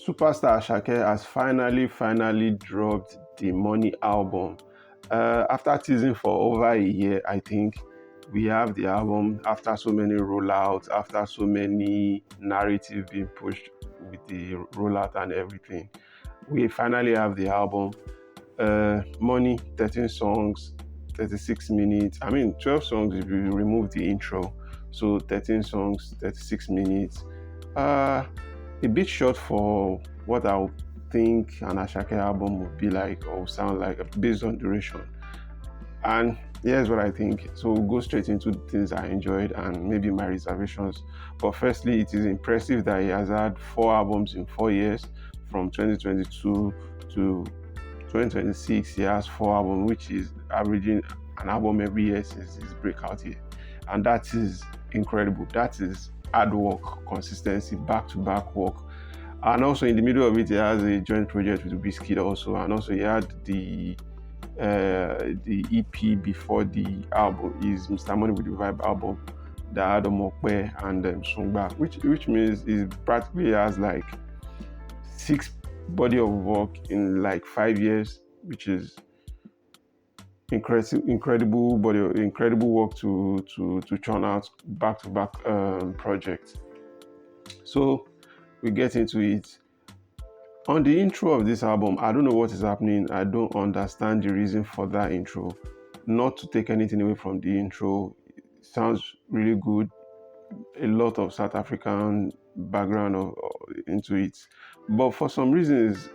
Superstar Asake has finally dropped the Money album. After teasing for over a year, I think we have the album after so many rollouts, after so many narratives being pushed with the rollout and everything. We finally have the album. Money, 13 songs, 36 minutes. I mean, 12 songs if you remove the intro. So 13 songs, 36 minutes. A bit short for what I would think an Asake album would be like or sound like based on duration. And here's what I think. So we'll go straight into the things I enjoyed and maybe my reservations. But firstly, it is impressive that he has had 4 albums in 4 years, from 2022 to 2026. He has 4 albums, which is averaging an album every year since his breakout year. And that is incredible. That is hard work, consistency, back-to-back work. And also in the middle of it, he has a joint project with Wizkid also. And also he had the EP before the album is Mr. Money with the Vibe album that had Omokpe and Sungba, which means he practically has like 6 body of work in like 5 years, which is incredible work to churn out back-to-back projects. So we get into it. On the intro of this album, I don't know what is happening. I don't understand the reason for that intro. Not to take anything away from the intro, it sounds really good. A lot of South African background into it. But for some reasons,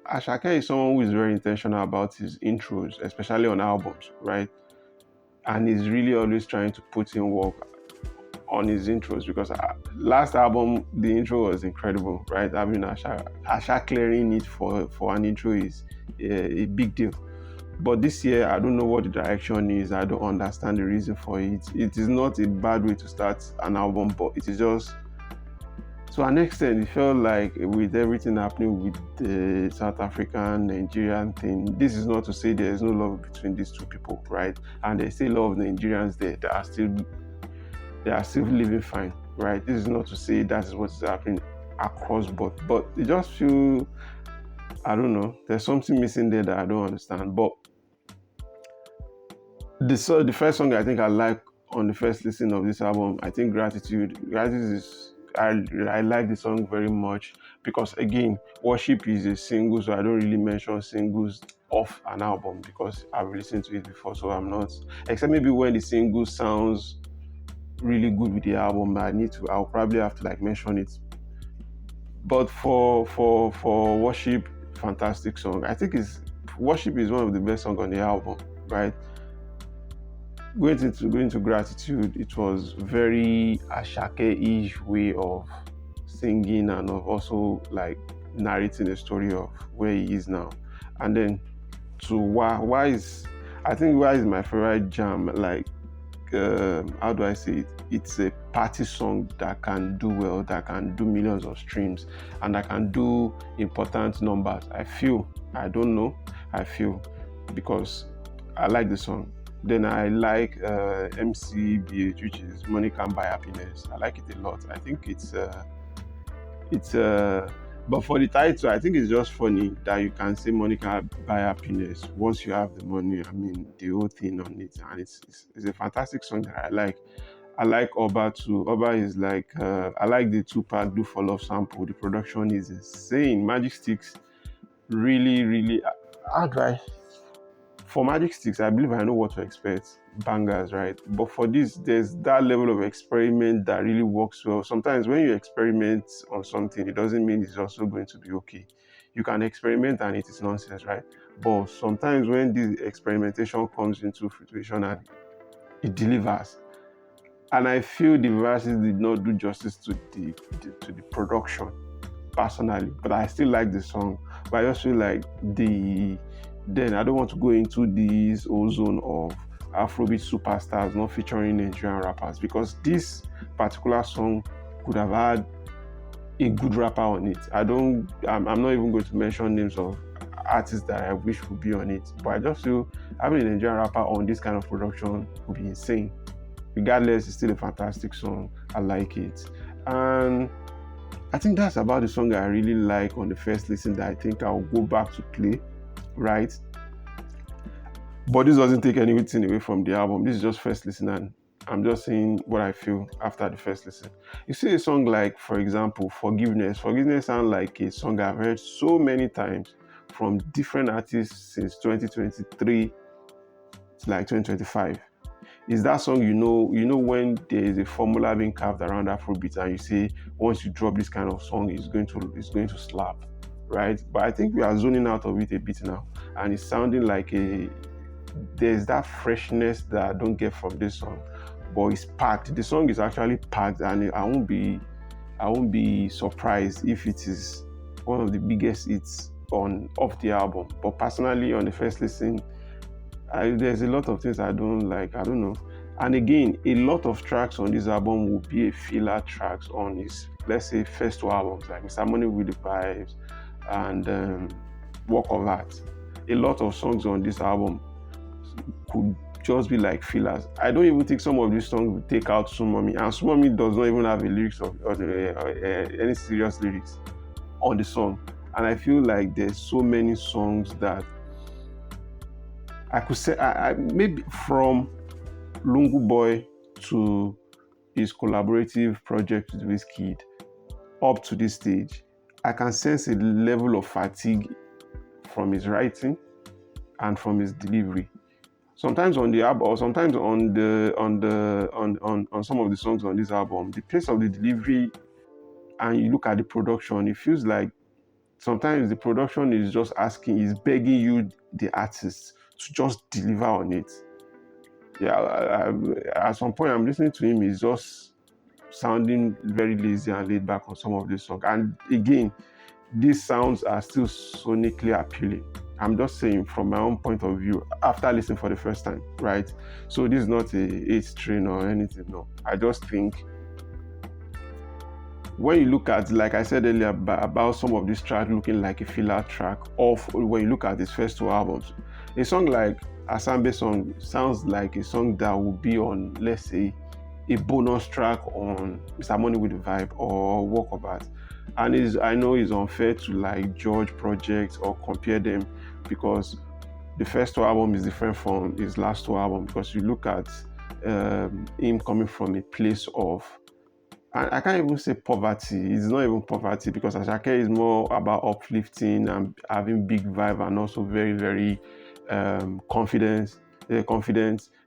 Asake is someone who is very intentional about his intros, especially on albums, right? And he's really always trying to put in work on his intros, because last album the intro was incredible, right? I mean, Asha clearing it for an intro is a big deal. But this year, I don't know what the direction is. I don't understand the reason for it. It is not a bad way to start an album, but it is just, to an extent, it felt like with everything happening with the South African, Nigerian thing, this is not to say there is no love between these two people, right? And there's still a lot of Nigerians there that are still living fine, right? This is not to say that is what is happening across board, but it just feel, I don't know, there's something missing there that I don't understand. But the first song I think I like on the first listen of this album, I think Gratitude is, I like the song very much, because again, Worship is a single, so I don't really mention singles off an album because I've listened to it before, so I'm not, except maybe when the single sounds really good with the album, I'll probably have to like mention it. But for Worship, fantastic song. I think Worship is one of the best songs on the album, right? Going into Gratitude, it was very Asake-ish way of singing and of also like narrating a story of where he is now. And then to why is my favorite jam. Like, how do I say it? It's a party song that can do well, that can do millions of streams, and that can do important numbers. I feel, because I like the song. Then I like MCBH, which is Money Can't Buy Happiness. I like it a lot. I think but for the title, I think it's just funny that you can say Money Can't Buy Happiness once you have the money. I mean, the whole thing on it, and it's a fantastic song that I like. I like Oba too. Oba is like, I like the Tupac Do For Love sample. The production is insane. Magic Sticks, really, for Magic Sticks, I believe I know what to expect. Bangers, right? But for this, there's that level of experiment that really works well. Sometimes when you experiment on something, it doesn't mean it's also going to be okay. You can experiment and it is nonsense, right? But sometimes when this experimentation comes into fruition and it delivers, and I feel the verses did not do justice to the production personally, but I still like the song. But I just feel like then I don't want to go into this ozone of Afrobeat superstars not featuring Nigerian rappers, because this particular song could have had a good rapper on it. I'm not even going to mention names of artists that I wish would be on it, but I just feel having a Nigerian rapper on this kind of production would be insane. Regardless, it's still a fantastic song. I like it. And I think that's about the song I really like on the first listen that I think I'll go back to play, right? But this doesn't take anything away from the album. This is just first listen, and I'm just saying what I feel after the first listen. You see a song like, for example, Forgiveness. Forgiveness sounds like a song I've heard so many times from different artists since 2023 to like 2025. Is that song, when there is a formula being carved around Afrobeat and you say once you drop this kind of song it's going to slap, right? But I think we are zoning out of it a bit now, and it's sounding like there's that freshness that I don't get from this song, but it's packed. The song is actually packed, and I won't be surprised if it is one of the biggest hits of the album. But personally, on the first listen, there's a lot of things I don't like. I don't know. And again, a lot of tracks on this album will be a filler tracks on his, let's say, first two albums, like Mr. Money with the Vibes and Work of Art. A lot of songs on this album could just be like fillers. I don't even think some of these songs will take out Sumami, and Sumami does not even have a lyrics of any serious lyrics on the song. And I feel like there's so many songs that I could say, maybe from Lungu Boy to his collaborative project with Wizkid up to this stage, I can sense a level of fatigue from his writing and from his delivery. Sometimes on the album, or sometimes on some of the songs on this album, the pace of the delivery, and you look at the production, it feels like sometimes the production is begging you, the artist, to just deliver on it. Yeah, at some point I'm listening to him, he's just sounding very lazy and laid back on some of these songs. And again, these sounds are still sonically appealing. I'm just saying from my own point of view after listening for the first time, right? So this is not a 8 train or anything, no. I just think when you look at, like I said earlier, about some of these tracks looking like a filler track, or when you look at his first two albums, a song like Asambe song sounds like a song that would be on, let's say, a bonus track on Mr. Money with the Vibe or Work of Art. And I know it's unfair to like judge projects or compare them, because the first two albums is different from his last two albums, because you look at him coming from a place of, I can't even say poverty. It's not even poverty, because Asake is more about uplifting and having big vibe, and also very, very confident.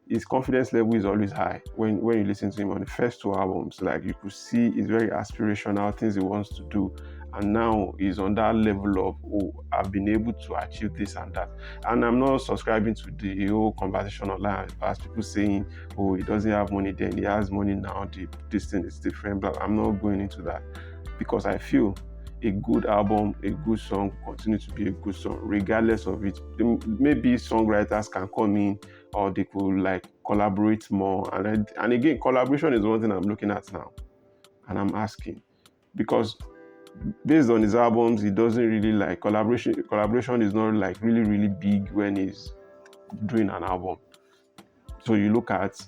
His confidence level is always high when you listen to him on the first two albums. Like you could see, he's very aspirational, things he wants to do, and now he's on that level of, oh, I've been able to achieve this and that. And I'm not subscribing to the whole conversation online as people saying, oh, he doesn't have money then, he has money now, this thing is different. But I'm not going into that, because I feel a good album, a good song will continue to be a good song regardless of it. Maybe songwriters can come in, or they could like collaborate more. And again, collaboration is one thing I'm looking at now, and I'm asking, because based on his albums, he doesn't really like collaboration. Collaboration is not like really, really big when he's doing an album. So you look at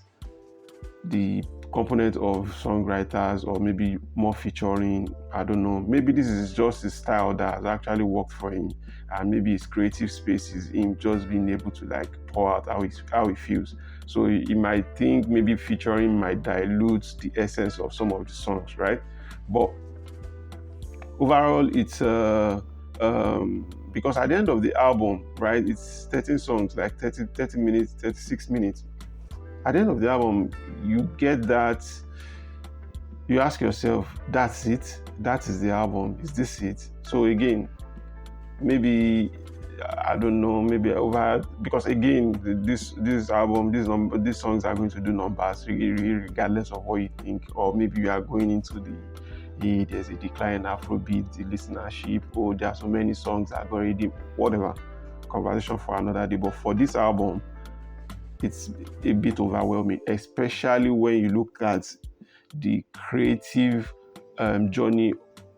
the component of songwriters, or maybe more featuring, I don't know, maybe this is just his style that has actually worked for him, and maybe his creative space is him just being able to like pour out how he feels. So he might think maybe featuring might dilute the essence of some of the songs, right? But overall, it's because at the end of the album, right, it's 13 songs, like 30 minutes, 36 minutes. At the end of the album, you get that, you ask yourself, that's it? That is the album? Is this it? So again, maybe, I don't know, maybe because again, this album, these songs are going to do numbers regardless of what you think. Or maybe you are going into there's a decline in Afrobeat, the listenership, oh, there are so many songs that are already, whatever, conversation for another day. But for this album, it's a bit overwhelming, especially when you look at the creative journey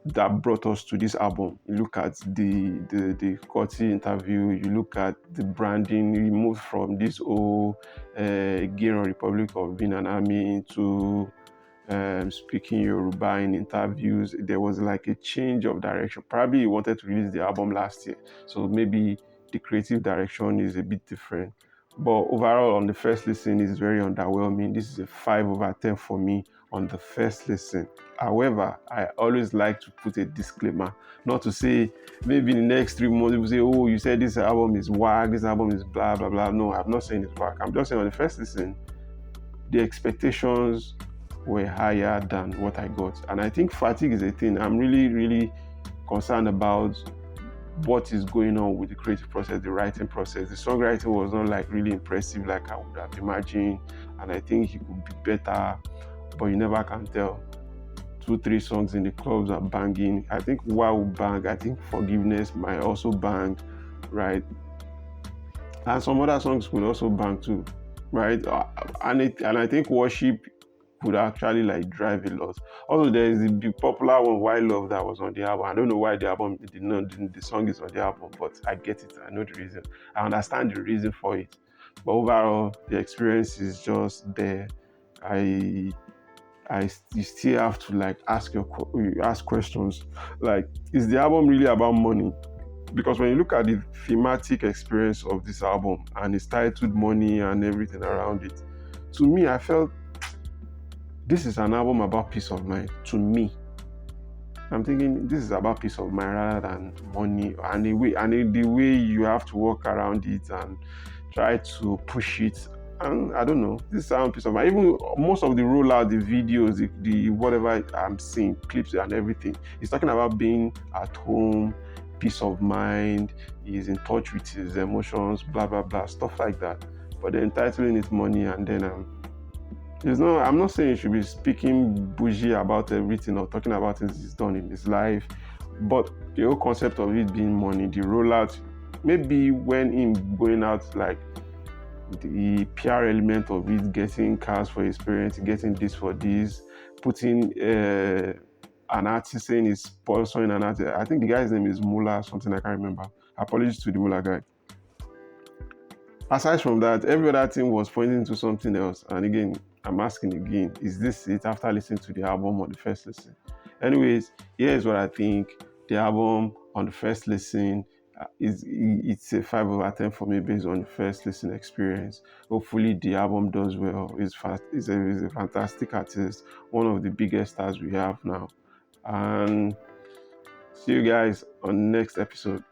that brought us to this album. You look at the Coty interview, you look at the branding, we moved from this whole Gay Republic of being an army into speaking Yoruba in interviews. There was like a change of direction. Probably he wanted to release the album last year, so maybe the creative direction is a bit different. But overall, on the first listen, it's very underwhelming. This is a 5/10 for me on the first listen. However, I always like to put a disclaimer, not to say maybe in the next 3 months people say, "Oh, you said this album is whack, this album is blah blah blah." No, I'm not saying it's whack. I'm just saying on the first listen, the expectations were higher than what I got. And I think fatigue is a thing. I'm really, really concerned about what is going on with the creative process, the writing process. The songwriting was not like really impressive like I would have imagined. And I think he could be better, but you never can tell. 2-3 songs in the clubs are banging. I think Why will bang. I think Forgiveness might also bang, right? And some other songs could also bang too, right? And I think Worship could actually like drive a lot. Also, there is the popular one, Why Love, that was on the album. I don't know why the album did not, the song is on the album, but I get it. I know the reason. I understand the reason for it. But overall, the experience is just there. You still have to like ask questions. Like, is the album really about money? Because when you look at the thematic experience of this album and it's titled Money and everything around it, to me, I felt this is an album about peace of mind. To me, I'm thinking this is about peace of mind rather than money, and the way you have to work around it and try to push it. And I don't know, this sound peace of mind. Even most of the rollout, the videos, the whatever I'm seeing, clips and everything, it's talking about being at home, peace of mind. He's in touch with his emotions, blah blah blah, stuff like that. But then titling it Money, and then I'm not saying you should be speaking bougie about everything or talking about things he's done in his life, but the whole concept of it being money, the rollout, maybe when him going out, like the PR element of it, getting cars for his parents, getting this for this, putting an artist saying he's sponsoring an artist. I think the guy's name is Mula, something I can't remember. Apologies to the Mula guy. Aside from that, every other thing was pointing to something else. And again, I'm asking again, is this it after listening to the album on the first listen? Anyways, here's what I think. The album on the first listen it's a 5/10 for me based on the first listen experience. Hopefully the album does well. He's a fantastic artist, one of the biggest stars we have now. And see you guys on the next episode.